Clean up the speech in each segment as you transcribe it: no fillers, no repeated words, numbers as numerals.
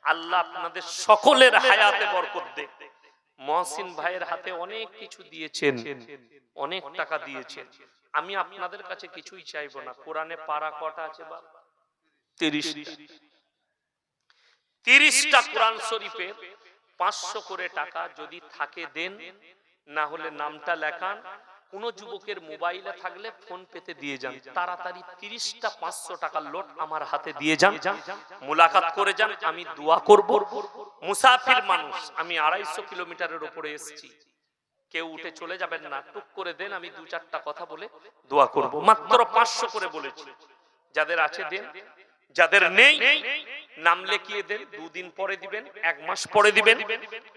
আল্লাহ আপনাদের সকলের হায়াতে বরকত দেন। মহসিন ভাইয়ের হাতে অনেক কিছু দিয়েছেন, অনেক টাকা দিয়েছেন। আমি আপনাদের কাছে কিছুই চাইবো না। কোরআনে পারা কটা আছে বাবা? 30টা কোরআন শরীফের 500 করে টাকা যদি থাকে দেন, না হলে নামটা লেখান। কোন যুবকের মোবাইলে থাকলে ফোন পেতে দিয়ে যান। তাড়াতাড়ি 30টা 500 টাকার লোট আমার হাতে দিয়ে যান, মুলাকাত করে যান। আমি দোয়া করব। মুসাফির মানুষ, আমি 250 কিলোমিটারের উপরে এসেছি, কেউ উঠে চলে যাবেন না। টুক করে দেন, আমি 2-4টা কথা বলে দোয়া করব। মাত্র 500 করে বলেছি। যাদের আছে দেন, যাদের নেই নাম লিখিয়ে দেন। 2 দিন পরে দিবেন, 1 মাস পরে দিবেন,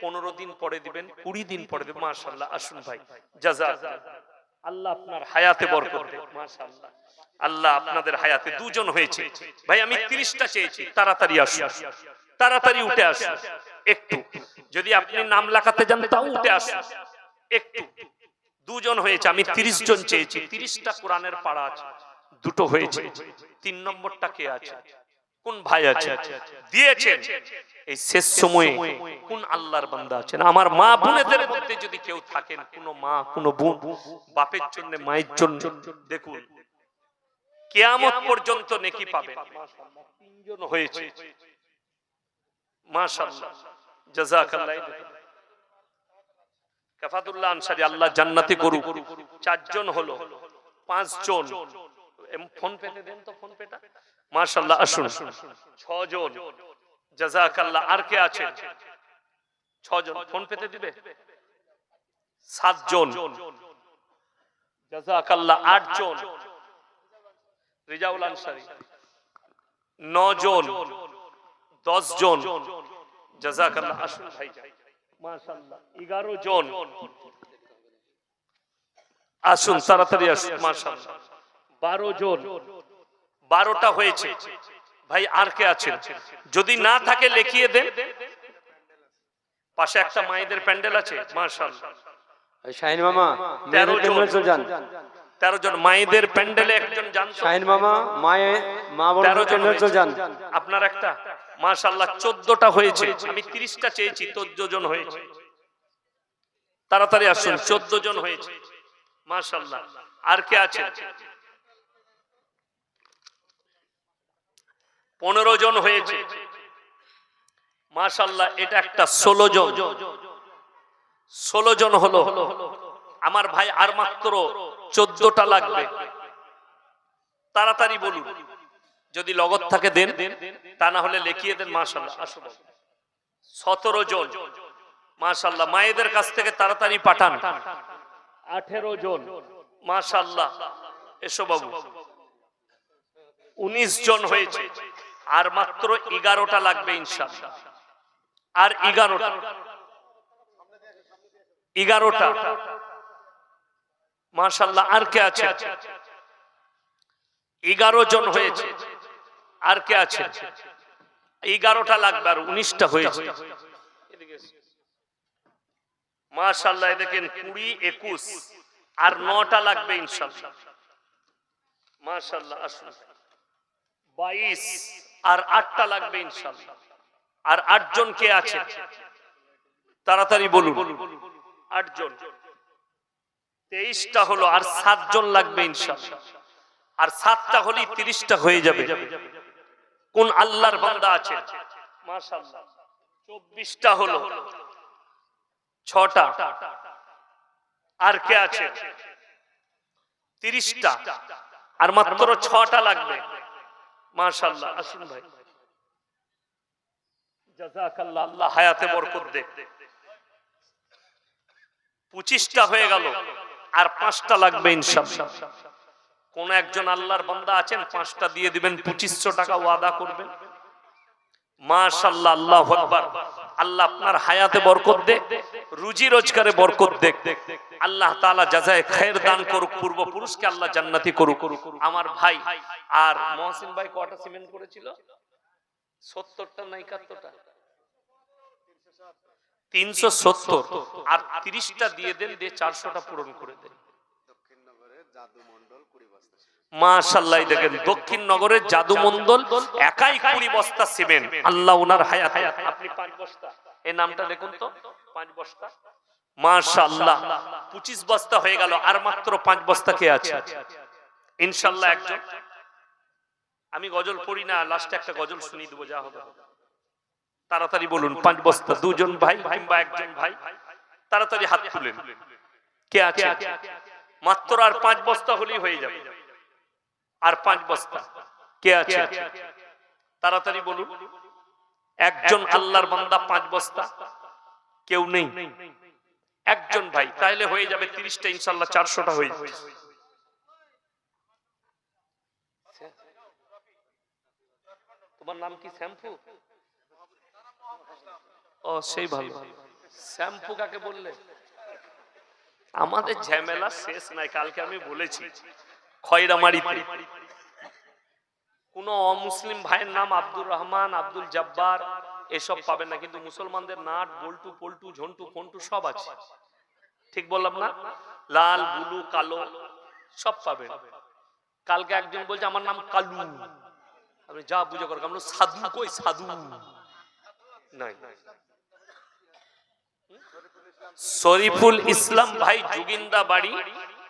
15 দিন পরে দিবেন, 20 দিন পরে দিবেন। মাশাআল্লাহ। আসুন ভাই, জাযাকাল্লাহ। আল্লাহ আপনার হায়াতে বরকত দেন। মাশাআল্লাহ। আল্লাহ আপনাদের হায়াতে দুজন হয়েছে। ভাই আমি 30টা চেয়েছি, তাড়াতাড়ি আসুন, তাড়াতাড়ি উঠে আসুন। একটু যদি আপনি নাম লেখাতে যান তাও উঠে আসুন। একটু দুজন হয়েছে, আমি 30 জন চেয়েছি। 30টা কোরআনের পারা আছে, দুটো হয়েছে। 3 নম্বরটা কে আছে? কোন ভাই আছে দিয়েছেন? এই শেষ সময়ে কোন আল্লাহর বান্দা আছেন? আমার মা বোনেদের মধ্যে যদি কেউ থাকেন, কোন মা কোন বোন বাপের জন্য মায়ের জন্য, দেখুন কিয়ামত পর্যন্ত নেকি পাবেন। মাশাআল্লাহ 3 জন হয়েছে। মাশাআল্লাহ, জাযাকাল্লাহ। কাফাতুল্লাহ আনসারী, আল্লাহ জান্নাতি করুক। 4 জন হলো, 5 জন ফোন পেতে দেন তো, ফোন পেটা। মাশাআল্লাহ। আসুন 6 জন, জাযাকাল্লাহ। আর কে আছে? 6 জন ফোন পেতে দিবে। 7 জন, জাযাকাল্লাহ। 8 জন, রিজাউল আনসারী। 9 জন, 10 জন, জাযাকাল্লাহ। আসুন ভাই, মাশাআল্লাহ। 11 জন, আসুন তাড়াতাড়ি আসুন। মাশাআল্লাহ। 12 জন, 12টা হয়েছে। ভাই আর কে আছেন? যদি না থাকে লিখিয়ে দেন। পাশে একটা মায়েদের প্যান্ডেল আছে। মাশাআল্লাহ। শাহিন মামা, 13 জন, 13 জন মায়েদের প্যান্ডেলে একজন যান। শাহিন মামা, মা বড় প্যান্ডেল চলে যান। আপনার একটা। মাশাআল্লাহ 14টা হয়েছে। আমি 30টা চেয়েছি, 14 জন হয়েছে। তাড়াতাড়ি আসুন, 14 জন হয়েছে। মাশাআল্লাহ। আর কে আছে? 15 জন হয়েছে। মাশাআল্লাহ। এটা একটা 16 জন, 16 জন হলো। আমার ভাই আর মাত্র 14টা লাগবে। তাড়াতাড়ি বলুন, যদি লগত থাকে দেন, তা না হলে লিখিয়ে দেন। মাশাআল্লাহ। আসুন 17 জন। মাশাআল্লাহ। মায়েদের কাছ থেকে তাড়াতাড়ি পাঠান। 18 জন। মাশাআল্লাহ। এসো বাবু। 19 জন হয়েছে। আর মাত্র 11টা লাগবে ইনশাআল্লাহ। আর 11টা। মাশাআল্লাহ। আর কে আছে? 11 জন হয়েছে। আর কে আছে? 11টা লাগবে, আর 19টা হয়েছে। মাশাআল্লাহ। দেখেন 20, 21 আর 9টা লাগবে ইনশাআল্লাহ। মাশাআল্লাহ। আসুন 22 আর 8টা লাগবে ইনশাআল্লাহ। আর 8 জন কে আছে? তাড়াতাড়ি বলুন। 8 জন। 23টা হলো, আর 7 জন লাগবে ইনশাআল্লাহ। আর 7টা হলেই 30টা হয়ে যাবে। কোন আল্লাহর বান্দা আছে? মাশাআল্লাহ। 24টা হলো, 6টা। আর কে আছে? 30টা। আর মাত্র 6টা লাগবে। মাশাআল্লাহ। আসুন ভাই, জাযাকাল্লাহ। আল্লাহ হায়াতে বরকত দেন। 25টা হয়ে গেল, আর 5টা লাগবে ইনশাআল্লাহ। কোন একজন আল্লাহর বান্দা আছেন? 5টা দিয়ে দিবেন, 2500 টাকা ওয়াদা করবেন। মাশাআল্লাহ। আল্লাহু আকবার। আল্লাহ আপনার হায়াতে বরকত দেন, রুজি রোজগারে বরকত দেন। আল্লাহ তাআলা জাযায়ে খায়ের দান করুক, পূর্বপুরুষকে আল্লাহ জান্নাতি করুক। আমার ভাই আর মহসিন ভাই কয়টা সিমেন্ট করেছিল? 70টা না 71টা? 370। আর 30টা দিয়ে দেন, দিয়ে 400টা পূরণ করে দেন। মাশাআল্লাহ, দেখেন দক্ষিণ নগরের জাদু মন্ডল একাই 20 বস্তা সিমেন্ট, আল্লাহ ওনার হায়াত। আপনি 5 বস্তা, এই নামটা দেখুন তো, 5 বস্তা মাশাআল্লাহ 25 বস্তা হয়ে গেল। আর মাত্র 5 বস্তা কে আছে? ইনশাআল্লাহ একজন। আমি গজল পড়ি না, লাস্টে একটা গজল শুনিয়ে দেবো, যা হবে। তাড়াতাড়ি বলুন 5 বস্তা, দুজন ভাই কিংবা একজন ভাই তাড়াতাড়ি হাত তুলেন। কে আছে? মাত্র আর 5 বস্তা হলেই হয়ে যাবে। আর 5 বস্তা কে আছে? তাড়াতাড়ি বলুন। একজন আল্লাহর বান্দা 5 বস্তা, কেউ নেই? একজন ভাই, তাহলে হয়ে যাবে 30টা, ইনশাআল্লাহ 400টা হয়ে যাবে। তোমার নাম কি? শ্যাম্পু? ও সেই ভালো। শ্যাম্পু কাকে বললে? আমাদের ঝামেলা শেষ নাই। কালকে আমি বলেছি খয়রামারিতে কোন অমুসলিম ভাইয়ের নাম আব্দুর রহমান, আব্দুল জব্বার এসব পাবেন না, কিন্তু মুসলমানদের নাট, বল্টু, পল্টু, ঝন্টু, ফন্টু সব আছে। ঠিক বললাম না? লাল, বুলু, কালো সব পাবেন। কালকে একজন বলছে আমার নাম কালু, আমি যা বুঝে কর, আমরা সাধু কই? সাধু নাই। শরীফুল ইসলাম ভাই যোগিন্দা বাড়ি,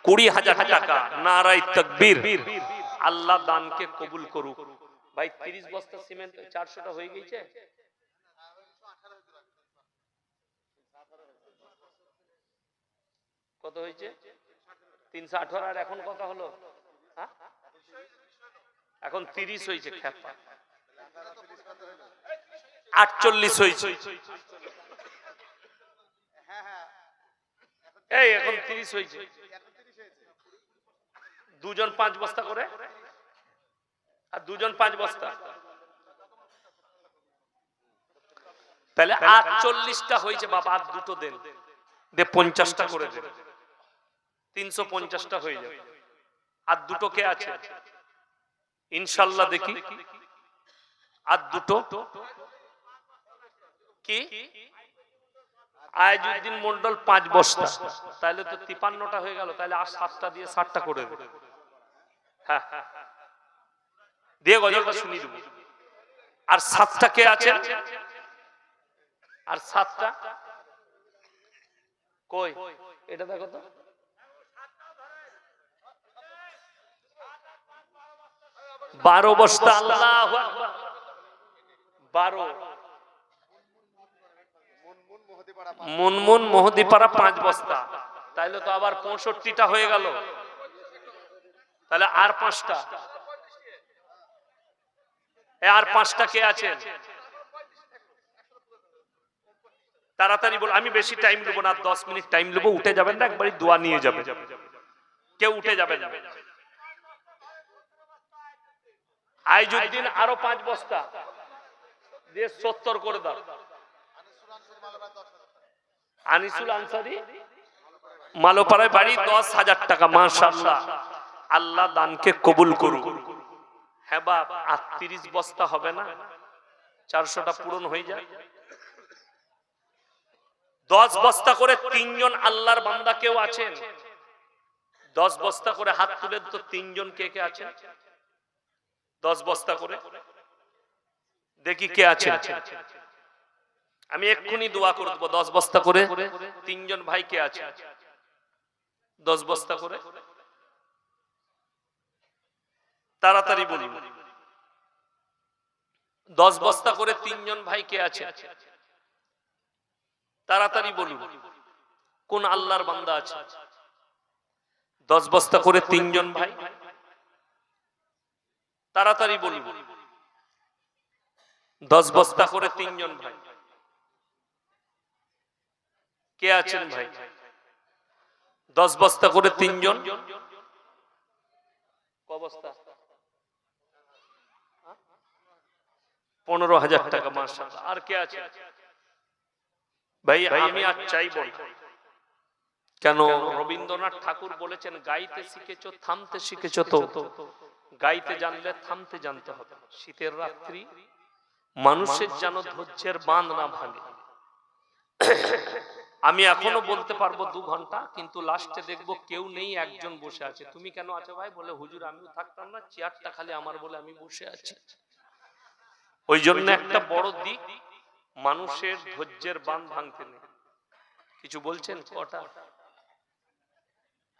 20,000 টাকা। নারায়ে তাকবীর। আল্লাহ দানকে কবুল করুক। ভাই 30 বস্তা সিমেন্ট 400টা হয়ে গেছে। কত হয়েছে? 318। আর এখন কথা হলো, হ্যাঁ এখন 30 হয়েছে। খেপা 48 হয়েছে। এই এখন 30 হয়েছে। দুজন 5 বস্তা করে, আর দুজন 5 বস্তা, তাহলে 48টা হয়েছে। বাবা আর দুটো দেন, দে 50টা করে দেন, 350টা হয়ে যাবে। আর দুটো কে আছে? ইনশাআল্লাহ দেখি। আর দুটো কি? আইজউদ্দিন মন্ডল 5 বস্তা, তাহলে তো 53টা হয়ে গেল। তাহলে আর 7টা দিয়ে 60টা করে দেন। হ্যাঁ দিয়ে গজলটা শুনিয়ে দেব। আর 7টা কে আছে? আর 7টা কই? এটা দেখো তো। বারো বস্তা। আল্লাহু আকবার। 12। মুনমুন মহদিপাড়া 5 বস্তা, তাইলে তো আবার 65টা হয়ে গেল। তাহলে আর 5টা, আর 5টা কে আছে? তাড়াতাড়ি বল, আমি বেশি টাইম নেব না, 10 মিনিট টাইম নেব। উঠে যাবেন না, একবারই দোয়া নিয়ে যাবেন। কেউ উঠে যাবেন না। আইজউদ্দিন আরো 5 বস্তা দিয়ে 70 করে দাও। আনিসুল আনসারী মালোপাড়ায় বাড়ি, 10,000 টাকা। মাশাআল্লাহ, আল্লাহ দানকে কবুল করুক। হ্যাঁ বাপ, 38 বস্তা হবে না? 400টা পূরণ হয়ে যায়। 10 বস্তা করে 3 জন আল্লাহর বান্দা কেউ আছেন? 10 বস্তা করে হাত তুলে তো 3 জন কে কে আছেন? 10 বস্তা করে দেখি কে আছে। আমি এক্ষুনি দোয়া করে দেবো। 10 বস্তা করে 3 জন ভাই কে আছে? 10 বস্তা করে তাড়াতাড়ি বলুন। 10 বস্তা করে 3 জন ভাই কে আছে? তাড়াতাড়ি বলুন। কোন আল্লাহর বান্দা আছে? 10 বস্তা করে 3 জন ভাই, তাড়াতাড়ি বলুন। 10 বস্তা করে 3 জন ভাই কে আছেন ভাই? 10 বস্তা করে 3 জন। ক বস্তা? 15,000 টাকা। মাশাআল্লাহ। আর কে আছে ভাই? আমি আর চাইব কেন? রবীন্দ্রনাথ ঠাকুর বলেছেন, গাইতে শিখেছো থামতে শিখেছো তো, গাইতে জানলে থামতে জানতে হবে। শীতের রাত্রি মানুষের যেন ধৈর্যের বাঁধ না ভাঙে। আমি এখনো বলতে পারবো 2 ঘন্টা, কিন্তু লাস্টে দেখবো কেউ নেই, একজন বসে আছে। তুমি কেন আছো ভাই? বলে হুজুর আমিও থাকতাম না, চেয়ারটা খালি আমার বলে আমি বসে আছি। ওই জন্য একটা বড় দিক, মানুষের ধৈর্যের বাঁধ ভাঙতে নেই। কিছু বলছেন? কটা?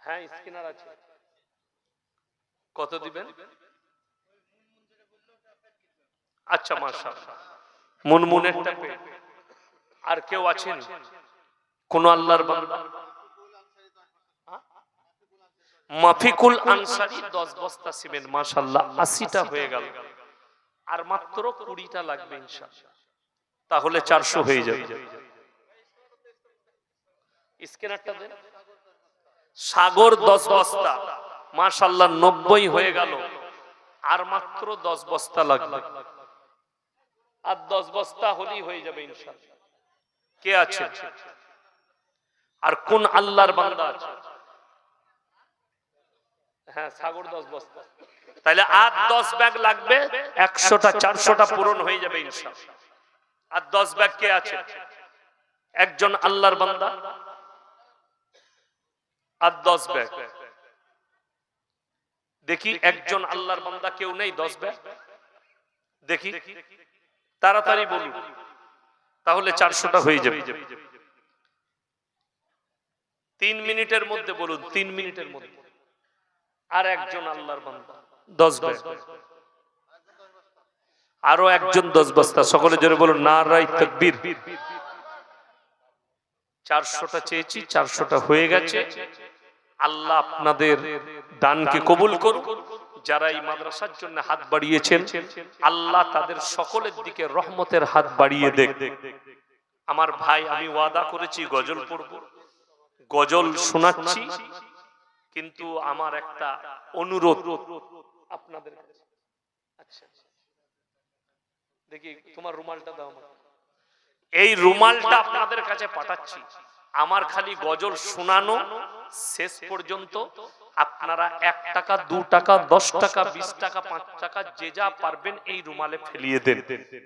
হ্যাঁ, স্ক্যানার আছে। কত দিবেন? আচ্ছা, মাশাআল্লাহ, মুনমুনেরটা পেয়ে। আর কেউ আছেন কোন আল্লাহর বান্দা? মাফিকুল আনসারী 10 বস্তা সিমেন্ট, মাশাআল্লাহ 80টা হয়ে গেল। আর মাত্র 20টা লাগবে ইনশাআল্লাহ, তাহলে 400 হয়ে যাবে। স্ক্যানারটা দেন। সাগর 10 বস্তা, মাশাআল্লাহ 90 হয়ে গেল। আর মাত্র 10 বস্তা লাগবে, আর 10 বস্তা হলেই হয়ে যাবে ইনশাআল্লাহ। কে আছে? আর কোন আল্লাহর বান্দা আছে? হ্যাঁ, সাগর 10 বস্তা, তাহলে আর 10 ব্যাগ লাগবে। 100টা 400টা পূরণ হয়ে যাবে ইনশাআল্লাহ। আর 10 ব্যাগ কে আছে? একজন আল্লাহর বান্দা। আর 10 ব্যাগ দেখি, একজন আল্লাহর বান্দা কেউ নেই? 10 ব্যাগ দেখি, তাড়াতাড়ি বলুন, তাহলে 400টা হয়ে যাবে। 3 মিনিটের মধ্যে বলুন, 3 মিনিটের মধ্যে। আর একজন আল্লাহর বান্দা 10 ব্যাগ, আরো একজন 10 বস্তা। সকলে জোরে বলুন নারায়ে তাকবীর। 400টা চেয়েছি, 400টা হয়ে গেছে। আল্লাহ আপনাদের দানকে কবুল করুন। যারা এই মাদ্রাসার জন্য হাত বাড়িয়েছেন, আল্লাহ তাদের সকলের দিকে রহমতের হাত বাড়িয়ে দেন। আমার ভাই, আমি ওয়াদা করেছি গজল পড়ব, গজল শোনাচ্ছি, কিন্তু আমার একটা অনুরোধ আপনাদের কাছে। আচ্ছা, দেখি তোমার রুমালটা দাও আমাকে। এই রুমালটা আপনাদের কাছে পাঠাচ্ছি। আমার খালি গজল শোনানো শেষ পর্যন্ত আপনারা 1 টাকা 2 টাকা 10 টাকা 20 টাকা 5 টাকা যে যা পারবেন এই রুমালে ফেলিয়ে দেন।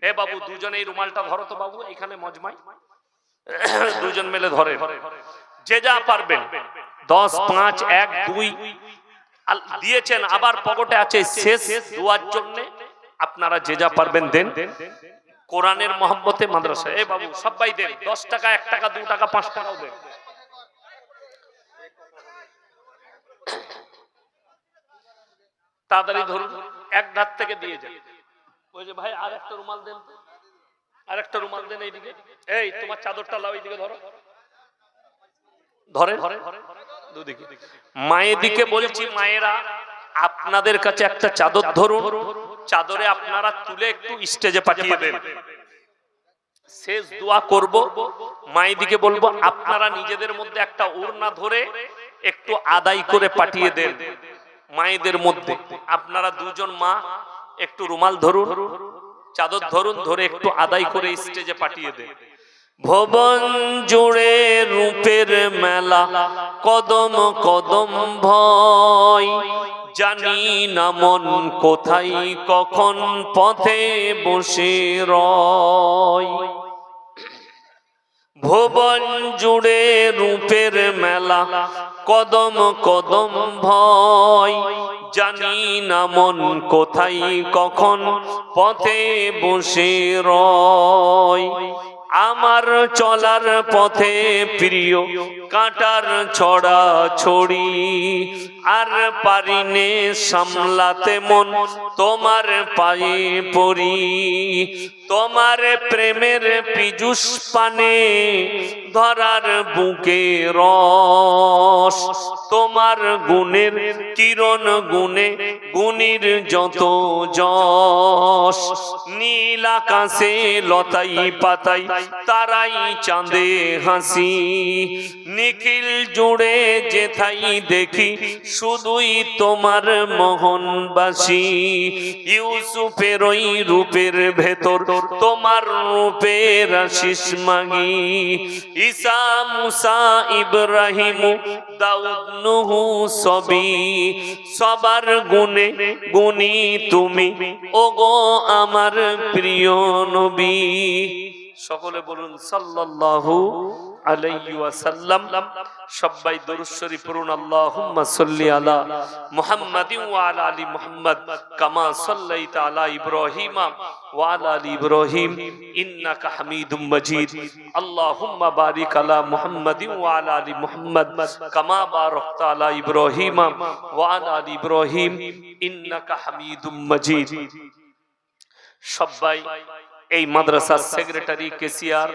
এ বাবু, দুজন এই রুমালটা ধরো তো বাবু, এখানে মজমাই দুজন মিলে ধরে, যে যা পারবেন 10 5 1 2 দিয়েছেন, আবার পকেটে আছে শেষ দুয়ার জন্য, আপনারা যে যা পারবেন দেন। কোরআনের মহব্বতে মাদ্রাসা। এ বাবু সবাই দেন, 10 টাকা 1 টাকা 2 টাকা 5 টাকাও দেন। তাড়াতাড়ি ধরুন, এক ধার থেকে দিয়ে যান। ওই যে ভাই, আর একটা রুমাল দেন, আর একটা রুমাল দেন এইদিকে। এই তোমার চাদরটা লাও, এইদিকে ধরো, ধরে দুদিকে। মায়ের দিকে বলছি, মায়েরা আপনাদের কাছে একটা চাদর ধরুন, চাদরে আপনারা তুলে একটু স্টেজে পাঠিয়ে দেন। শেষ দোয়া করব, মায়ের দিকে বলবো আপনারা নিজেদের মধ্যে একটা ওড়না ধরে একটু আদায় করে পাঠিয়ে দেন। মায়েদের মধ্যে আপনারা দুজন মা একটু রুমাল ধরুন, চাদর ধরুন, ধরে একটু আদায় করে স্টেজে পাঠিয়ে দেন। ভুবন জুড়ে রূপের মেলা, কদম কদম ভয়, জানি না মন কোথায় কখন পথে বসে রয়। ভুবন জুড়ে রূপের মেলা, কদম কদম ভয়, জানি না মন কোথায় কখন পথে বসে রয়। আমার চলার পথে প্রিয় কাঁটার ছড়া ছড়ি, আর পারিনে সামলাতে মন তোমার পায়ে পড়ি। তোমার প্রেমের পীযুষ পানে ধরার বুকে রস, তোমার গুণের কিরণ গুণে গুণীর যত যশ। নীল আকাশে লতাই পাতাই তারাই চাঁদে হাসি, নিখিল জুড়ে যেথাই দেখি শুধুই তোমার মোহনবাসী। ইউসুফের ওই রূপের ভেতর তোমার রূপের আশিস মাগি। ঈসা মুসা ইব্রাহিম দাউদ নূহ সবই, সবার গুণে গুণী তুমি ওগো আমার প্রিয় নবী। সকলে বলুন সাল্লাল্লাহু আলাইহি ওয়াসাল্লাম। সবাই দরুদ শরীফ পড়ুন। আল্লাহুম্মা সাল্লি আলা মুহাম্মাদিন ওয়া আলা আলি মুহাম্মাদ কামা সাল্লাইতা আলা ইব্রাহিম ওয়া আলা আলি ইব্রাহিম ইন্নাকা হামিদুম মাজিদ। আল্লাহুম্মা বারিক আলা মুহাম্মাদিন ওয়া আলা আলি মুহাম্মাদ কামা বারাকতা আলা ইব্রাহিম ওয়া আলা আলি ইব্রাহিম ইন্নাকা হামিদুম মাজিদ। সবাই এই মাদ্রাসার সেক্রেটারি, কেসিআর,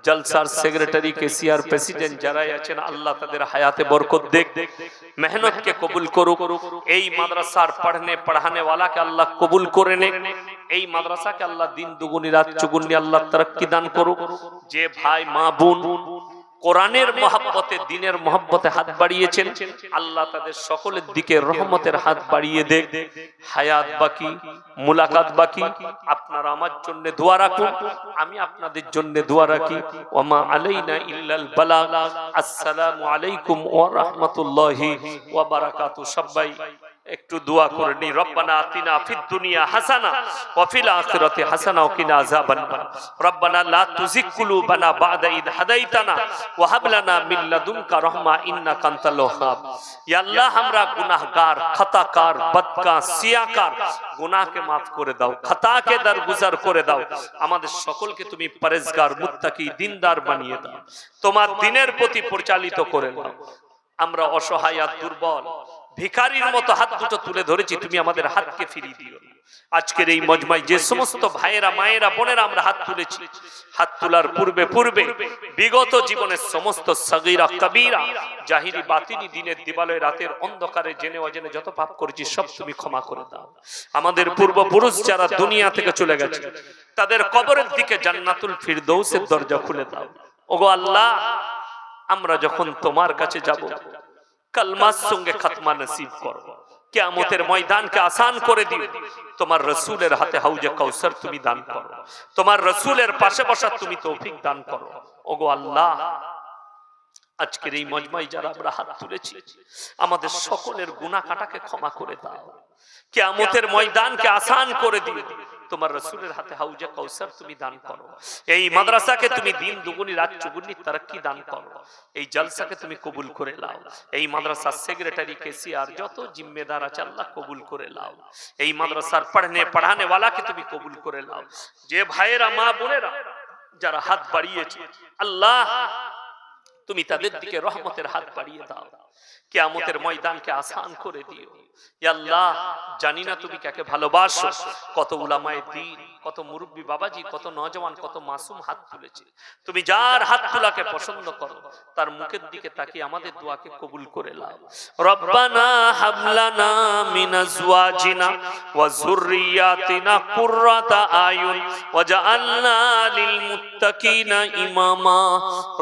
জলসার সেক্রেটারি, কেসিআর, প্রেসিডেন্ট যারাই আছেন, আল্লাহ তাদের হায়াতে বরকত দেখ, মেহনতকে কবুল করুক। এই মাদ্রাসার পড়ানে ওয়ালাকে আল্লাহ কবুল করে নে। এই মাদ্রাসাকে আল্লাহ দিন দুগুনি রাত চুগুনি আল্লাহ তারাক্কি দান করুক। যে ভাই মা বোন কোরআনের মহব্বতে, দিনের মহব্বতে হাত বাড়িয়েছেন, আল্লাহ তাদের সকলের দিকে রহমতের হাত বাড়িয়ে দেখ। হায়াত বাকি, মুলাকাত বাকি। আপনারা আমার জন্য দোয়া রাখুন, আমি আপনাদের জন্য দোয়া রাখি। ওমা আলাইনা ইল্লাল বালাগ। আসসালামু আলাইকুম ওয়া রাহমাতুল্লাহি ওয়া বারাকাতুহু। সবাই একটু দোয়া করে নি। রব্বানা আতিনা ফিদ দুনিয়া হাসানা ওয়া ফিল আখিরাতি হাসানা ওয়া কিনা আযাবান নার। রব্বানা লা তুযিগ কুলুবানা বা'দা ইদ হাদাইতানা ওয়া হাব লানা মিন লাদুনকা রাহমা ইন্নাকা আনতাল ওয়াহ্হাব। ইয়া আল্লাহ, আমরা গুনাহগার, খাতাকার, বদকার, সিয়াকার, গুনাহকে maaf করে দাও, খাতাকে দরগুজার করে দাও। আমাদের সকলকে তুমি পরেজগার, মুত্তাকি, দিনদার বানিয়ে দাও। তোমার দিনের প্রতি পরিচালিত করে দাও। আমরা অসহায় আর দুর্বল ভিখারির মতো হাত দুটো তুলে ধরেছি, তুমি আমাদের হাতকে ফিরিয়ে দিও। আজকের এই মজমায় যে সমস্ত ভাইয়েরা, মায়েরা, বোনেরা আমরা হাত তুলেছি, হাত তোলার পূর্বে বিগত জীবনের সমস্ত সগীরা কবীরা, জাহিরি বাতিনি, দিনের দিবালয়, রাতের অন্ধকারে জেনে অজেনে যত পাপ করেছি সব তুমি ক্ষমা করে দাও। আমাদের পূর্বপুরুষ যারা দুনিয়া থেকে চলে গেছে, তাদের কবরের দিকে জান্নাতুল ফিরদৌসের দরজা খুলে দাও। ওগো আল্লাহ, আমরা যখন তোমার কাছে যাব, কালমার সঙ্গে খাতমা নসিব করো। কিয়ামতের ময়দানকে আসান করে দিও। তোমার রাসূলের হাতে হাউজে কাউসার তুমি দান করো। তোমার রাসূলের পাশে বসা তুমি তৌফিক দান করো। ওগো আল্লাহ, আজকের এই মজমায় যারা আমরা হাত তুলেছি, আমাদের সকলের গুনাহ কাটাকে ক্ষমা করে দাও। কিয়ামতের ময়দানকে আসান করে দিও। তোমার রাসূলের হাতে হাউজে কাউসার তুমি দান করো। এই মাদ্রাসাকে তুমি দিন দুগুনি রাত চুগুনি তারাক্কি দান করো। এই জলসাকে তুমি কবুল করে নাও। এই মাদ্রাসার সেক্রেটারি, কেসিআর, যত জিম্মেদার আছে আল্লাহ কবুল করে নাও। এই মাদ্রাসার পড়ানে ওয়ালাকে তুমি কবুল করে নাও। যে ভাইয়েরা, মা বোনেরা যারা হাত বাড়িয়েছে, আল্লাহ তুমি তাদের দিকে রহমতের হাত বাড়িয়ে দাও। কিয়ামতের ময়দানকে আসান করে দিও। ইয়া আল্লাহ, জানি না তুমি কাকে ভালোবাসো। কত উলামায়ে দ্বীন, কত মুরব্বি বাবাজি, কত নওজওয়ান, কত মাসুম হাত তুলেছে। তুমি যার হাত তোলাকে পছন্দ করো, তার মুখের দিকে তাকিয়ে আমাদের দোয়াকে কবুল করে নাও। রব্বানা হাবলানা মিন আজওয়াজিনা ওয়া যুররিয়াতিনা কুররাতা আয়ুন ওয়াজআলনা লিল মুত্তাকিনা ইমামা।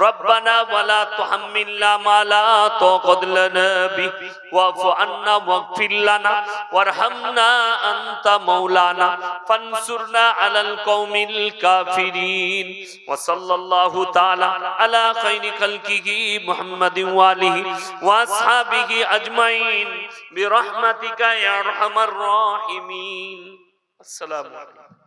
রব্বানা ওয়ালা তুহাম্মিলনা মা লা তাকাত লানা বিহি ওয়াফু আন্না ওয়াগফির লানা ওয়ারহামনা আনতা মাওলানা ফানসুরনা আলাল কওমিল কাফিরিন। ওয়া সাল্লাল্লাহু তাআলা আলা খায়রি খালকিহি মুহাম্মাদিন ওয়া আলিহি ওয়া আসহাবিহি আজমাইন বিরহমাতিকা ইয়া আরহামার রাহিমিন। আসসালামু আলাইকুম।